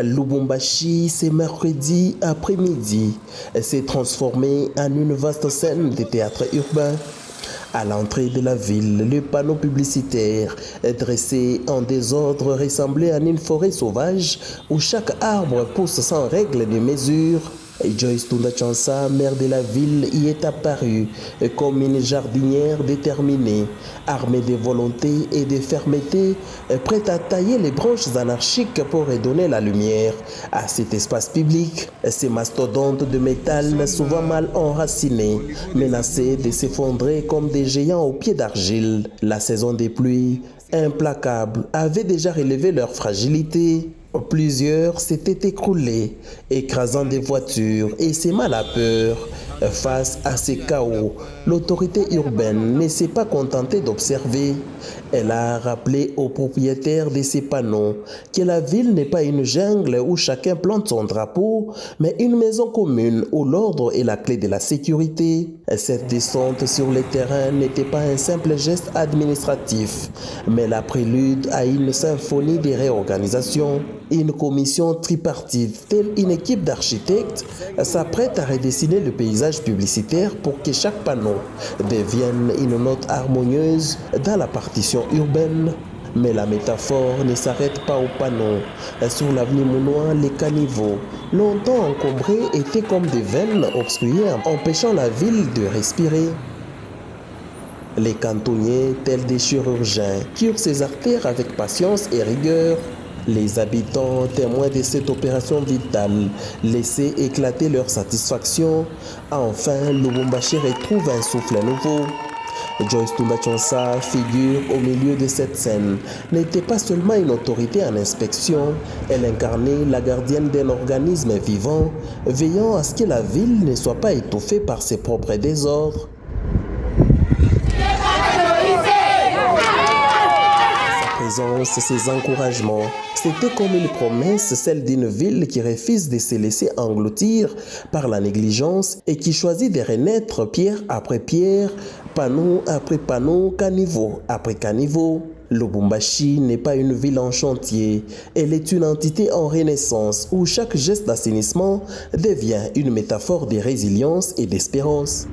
Lubumbashi, ce mercredi après-midi, s'est transformé en une vaste scène de théâtre urbain. À l'entrée de la ville, le panneau publicitaire dressé en désordre ressemblait à une forêt sauvage où chaque arbre pousse sans règle de mesure. Joyce Tunda Chansa, maire de la ville, y est apparue comme une jardinière déterminée, armée de volonté et de fermeté, prête à tailler les branches anarchiques pour redonner la lumière à cet espace public. Ces mastodontes de métal, souvent mal enracinés, menaçaient de s'effondrer comme des géants aux pieds d'argile. La saison des pluies, implacable, avait déjà relevé leur fragilité. Plusieurs s'étaient écroulés, écrasant des voitures et s'aimant la peur. Face à ces chaos, l'autorité urbaine ne s'est pas contentée d'observer. Elle a rappelé aux propriétaires de ces panneaux que la ville n'est pas une jungle où chacun plante son drapeau, mais une maison commune où l'ordre est la clé de la sécurité. Cette descente sur le terrain n'était pas un simple geste administratif, mais la prélude à une symphonie de réorganisation. Une commission tripartite, telle une équipe d'architectes, s'apprête à redessiner le paysage publicitaire pour que chaque panneau devienne une note harmonieuse dans la partition urbaine. Mais la métaphore ne s'arrête pas au panneau. Sur l'avenue Mounois, les caniveaux, longtemps encombrés, étaient comme des veines obstruées, empêchant la ville de respirer. Les cantonniers, tels des chirurgiens, curent ces artères avec patience et rigueur. Les habitants, témoins de cette opération vitale, laissaient éclater leur satisfaction. Enfin, Lubumbashi retrouve un souffle nouveau. Joyce Tunda Chansa, figure au milieu de cette scène, n'était pas seulement une autorité en inspection, elle incarnait la gardienne d'un organisme vivant, veillant à ce que la ville ne soit pas étouffée par ses propres désordres. Ses encouragements, c'était comme une promesse, celle d'une ville qui refuse de se laisser engloutir par la négligence et qui choisit de renaître pierre après pierre, panneau après panneau, caniveau après caniveau. Lubumbashi n'est pas une ville en chantier, elle est une entité en renaissance où chaque geste d'assainissement devient une métaphore de résilience et d'espérance.